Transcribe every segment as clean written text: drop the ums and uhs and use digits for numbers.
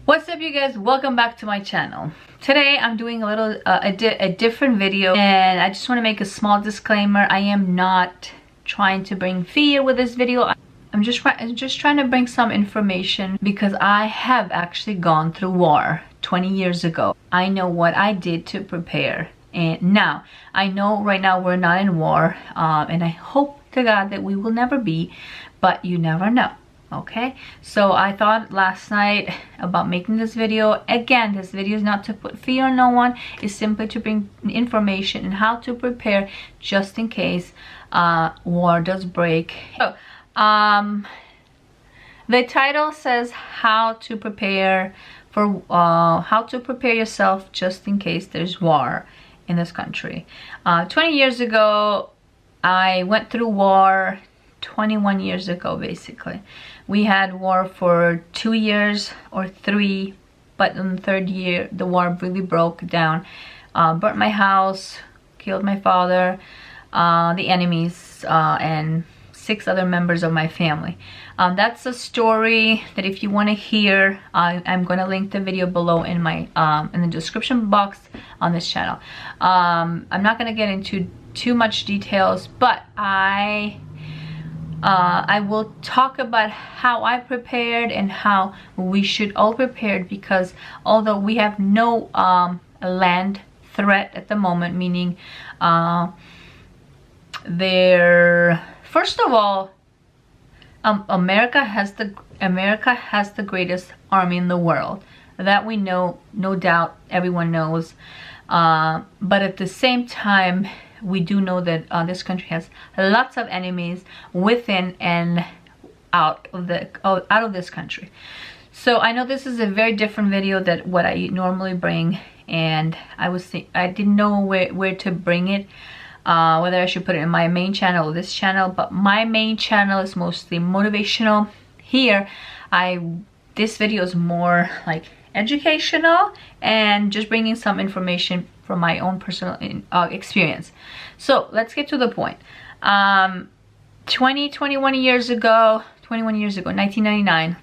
What's up, you guys? Welcome back to my channel. Today I'm doing a little a different video, and I just want to make a small disclaimer. I am not trying to bring fear with this video. I'm just trying to bring some information because I have actually gone through war 20 years ago. I know what I did to prepare, and now I know right now we're not in war, and I hope to God that we will never be, but you never know. Okay, so I thought last night about making this video. Again, this video is not to put fear on no one. It's simply to bring information and how to prepare just in case war does break. So, the title says how to prepare for how to prepare yourself just in case there's war in this country. 20 years ago, I went through war. 21 years ago, basically. We had war for 2 years or 3, but in the 3rd year the war really broke down. Burnt my house, killed my father, the enemies, and 6 other members of my family. That's a story that if you want to hear, I'm going to link the video below in my in the description box on this channel. I'm not going to get into too much details, but I will talk about how I prepared and how we should all prepare, because although we have no land threat at the moment, meaning first of all, America has the greatest army in the world. That we know, no doubt, everyone knows. But at the same time, we do know that this country has lots of enemies within and out of this country. So I know this is a very different video than what I normally bring, and I didn't know where to bring it, whether I should put it in my main channel or this channel. But my main channel is mostly motivational. Here, this video is more like educational and just bringing some information from my own personal experience. So let's get to the point. 21 years ago, 1999,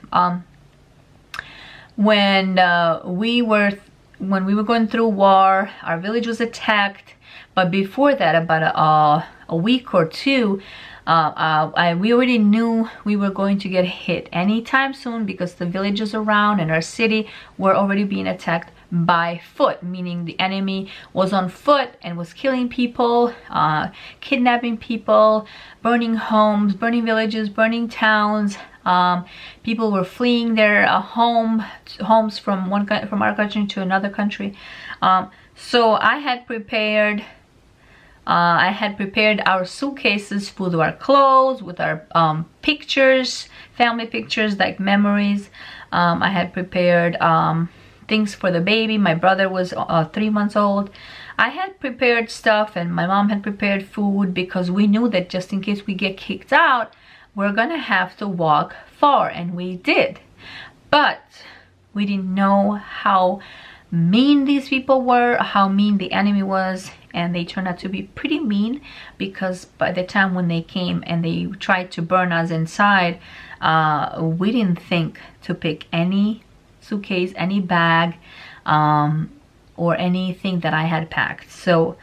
when we were going through war, our village was attacked. But before that, about a week or two, we already knew we were going to get hit anytime soon, because the villages around and our city were already being attacked by foot, meaning the enemy was on foot and was killing people, kidnapping people, burning homes, burning villages, burning towns. People were fleeing their homes from our country to another country. So I had prepared our suitcases full of our clothes, with our pictures, family pictures, like memories. I had prepared things for the baby. My brother was 3 months old. I had prepared stuff, and my mom had prepared food, because we knew that just in case we get kicked out, we're gonna have to walk far, and we did. But we didn't know how mean these people were, how mean the enemy was, and they turned out to be pretty mean, because by the time when they came and they tried to burn us inside, we didn't think to pick any suitcase, any bag, or anything that I had packed. So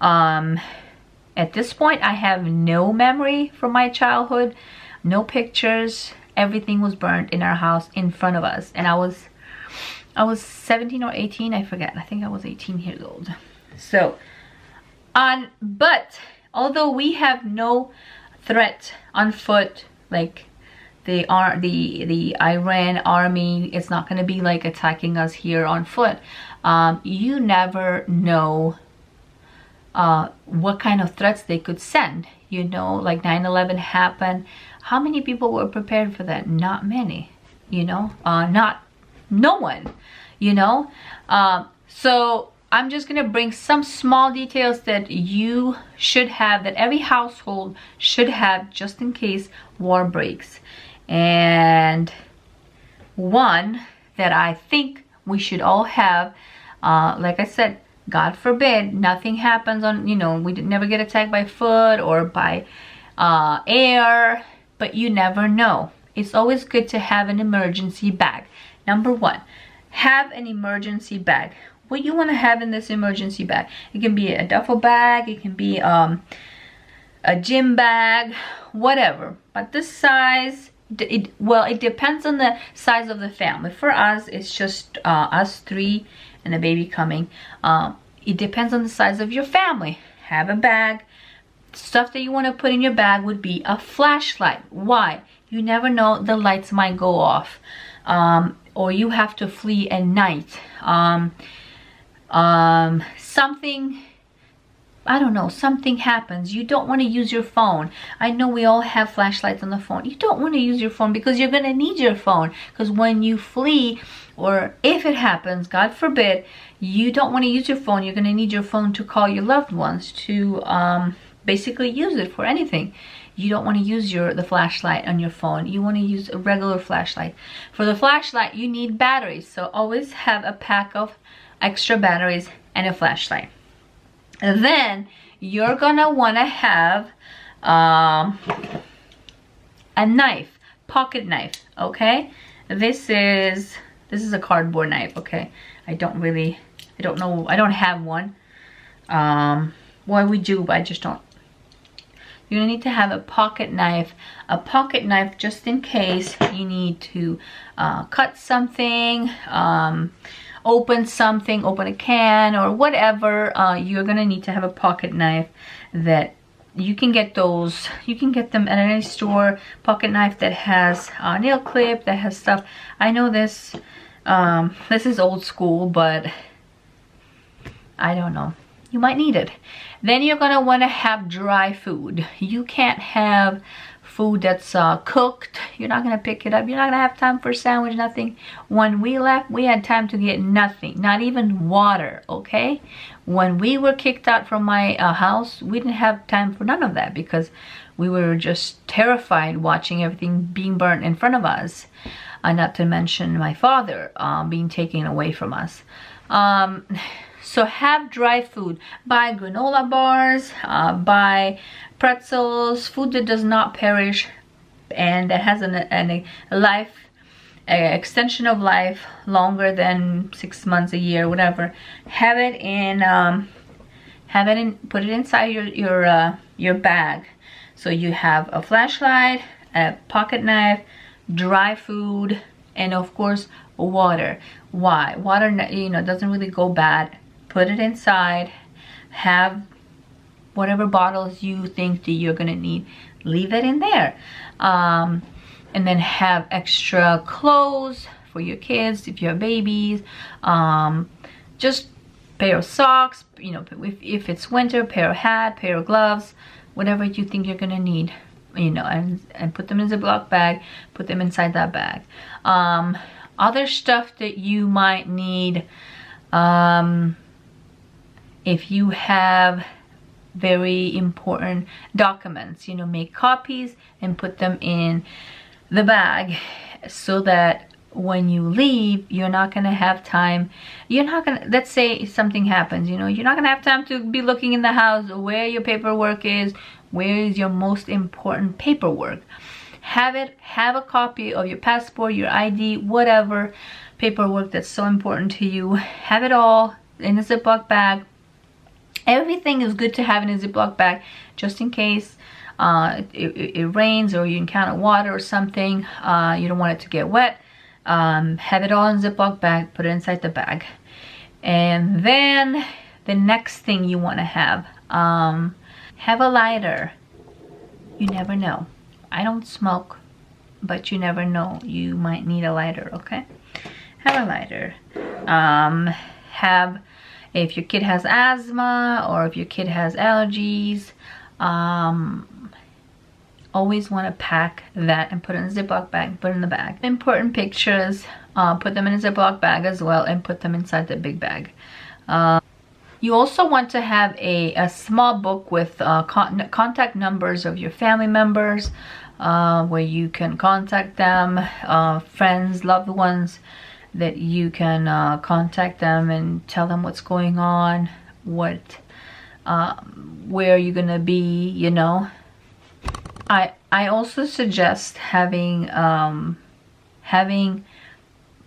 at this point, I have no memory from my childhood, no pictures. Everything was burnt in our house in front of us, and I was 17 or 18, I forget. I think I was 18 years old. So but although we have no threat on foot, like the Iran army is not going to be like attacking us here on foot. You never know what kind of threats they could send. You know, like 9/11 happened. How many people were prepared for that? Not many. You know, no one. You know, so I'm just gonna bring some small details that you should have, that every household should have, just in case war breaks. And one that I think we should all have, like I said, God forbid nothing happens on, you know, we never get attacked by foot or by air, but you never know. It's always good to have an emergency bag. Number one, have an emergency bag. What you want to have in this emergency bag, it can be a duffel bag, it can be a gym bag, whatever. But this size, well, it depends on the size of the family. For us, it's just us three and a baby coming. It depends on the size of your family. Have a bag. Stuff that you want to put in your bag would be a flashlight. Why? You never know, the lights might go off, or you have to flee at night. Something, I don't know, something happens. You don't want to use your phone. I know we all have flashlights on the phone. You don't want to use your phone because you're going to need your phone. Because when you flee, or if it happens, God forbid, you don't want to use your phone. You're going to need your phone to call your loved ones, to basically use it for anything. You don't want to use the flashlight on your phone. You want to use a regular flashlight. For the flashlight, you need batteries. So always have a pack of extra batteries and a flashlight. And then you're gonna want to have a knife, pocket knife. Okay, this is a cardboard knife. Okay, I don't know, I don't have one. Well, we do, but I just don't. You're gonna need to have a pocket knife just in case you need to cut something, open something, open a can or whatever. You're gonna need to have a pocket knife. That you can get those, you can get them at any store. Pocket knife that has a nail clip, that has stuff. I know this is old school, but I don't know, you might need it. Then you're gonna want to have dry food. You can't have food that's cooked. You're not gonna pick it up. You're not gonna have time for a sandwich, nothing. When we left, we had time to get nothing, not even water. Okay, when we were kicked out from my house, we didn't have time for none of that because we were just terrified watching everything being burnt in front of us. Not to mention my father being taken away from us. So have dry food. Buy granola bars, buy pretzels, food that does not perish and that has a extension of life longer than 6 months, a year, whatever. Have it in, put it inside your bag. So you have a flashlight, a pocket knife, dry food, and of course water. Why? Water, doesn't really go bad. Put it inside. Have whatever bottles you think that you're gonna need, leave it in there. And then have extra clothes for your kids if you have babies. Just pair of socks, if it's winter, pair of hat, pair of gloves, whatever you think you're gonna need, and put them in a Ziploc bag. Put them inside that bag. Other stuff that you might need, if you have very important documents, make copies and put them in the bag so that when you leave, you're not gonna have time. Let's say something happens, you're not gonna have time to be looking in the house where your paperwork is, where is your most important paperwork. Have a copy of your passport, your ID, whatever paperwork that's so important to you. Have it all in a Ziploc bag. Everything is good to have in a Ziploc bag just in case it rains or you encounter water or something. You don't want it to get wet. Have it all in a Ziploc bag, put it inside the bag. And then the next thing you want to have a lighter. You never know. I don't smoke, but you never know. You might need a lighter, okay? Have a lighter. If your kid has asthma or if your kid has allergies, always want to pack that and put it in a Ziploc bag, put it in the bag. Important pictures, put them in a Ziploc bag as well and put them inside the big bag. You also want to have a small book with contact numbers of your family members, where you can contact them, friends, loved ones, that you can contact them and tell them what's going on, where you're gonna be, I also suggest having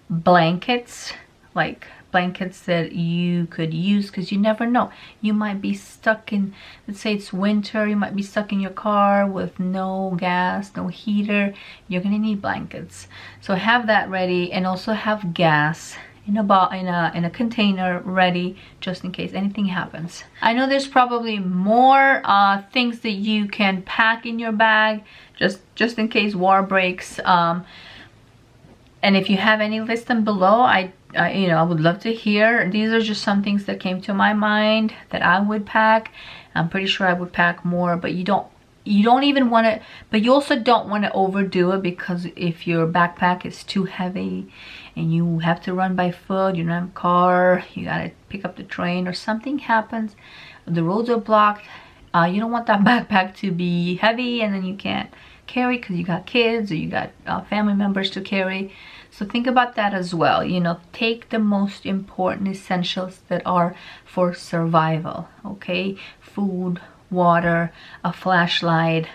blankets like blankets that you could use, because you never know. You might be stuck in, let's say it's winter, you might be stuck in your car with no gas, no heater. You're gonna need blankets, so have that ready, and also have gas in a container ready, just in case anything happens. I know there's probably more things that you can pack in your bag, just in case war breaks. And if you have any, list them below. I would love to hear. These are just some things that came to my mind that I would pack. I'm pretty sure I would pack more, but you don't even want to, but you also don't want to overdo it, because if your backpack is too heavy and you have to run by foot, you don't have a car, you gotta pick up the train, or something happens, the roads are blocked, you don't want that backpack to be heavy and then you can't carry because you got kids or you got family members to carry. So think about that as well. You know, take the most important essentials that are for survival, okay? Food, water, a flashlight.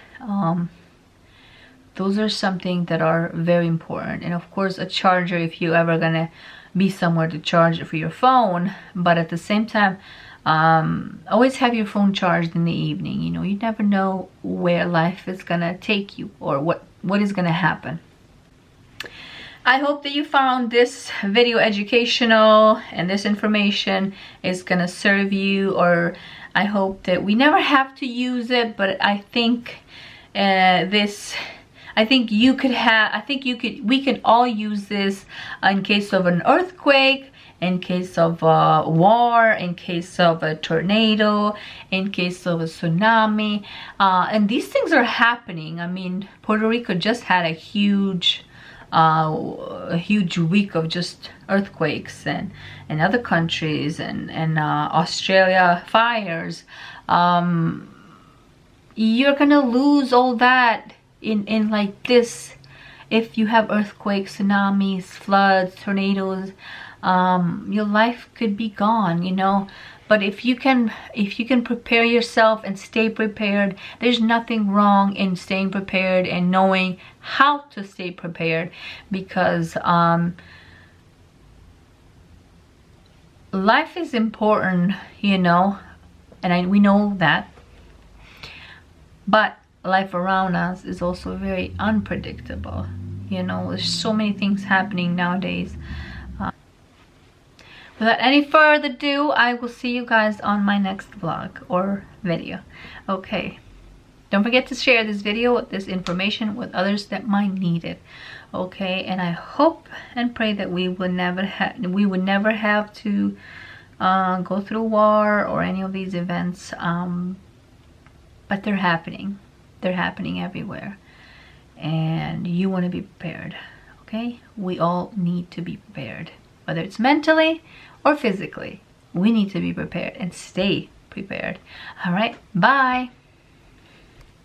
Those are something that are very important. And of course a charger if you ever gonna be somewhere to charge it for your phone. But at the same time, always have your phone charged in the evening. You know, you never know where life is gonna take you or what is gonna happen. I hope that you found this video educational and this information is gonna serve you, or I hope that we never have to use it, but I think we can all use this in case of an earthquake, in case of a war, in case of a tornado, in case of a tsunami. And these things are happening. I mean, Puerto Rico just had a huge week of just earthquakes, and other countries, and Australia fires. You're gonna lose all that in like this if you have earthquakes, tsunamis, floods, tornadoes. Your life could be gone, you know. But if you can prepare yourself and stay prepared, there's nothing wrong in staying prepared and knowing how to stay prepared, because life is important, you know, and we know that. But life around us is also very unpredictable. You know, there's so many things happening nowadays. Without any further ado, I will see you guys on my next vlog or video. Okay, don't forget to share this video, this information with others that might need it. Okay, and I hope and pray that we would never have to go through war or any of these events. But they're happening. They're happening everywhere, and you want to be prepared. Okay, we all need to be prepared, whether it's mentally or physically. We need to be prepared and stay prepared. All right, bye.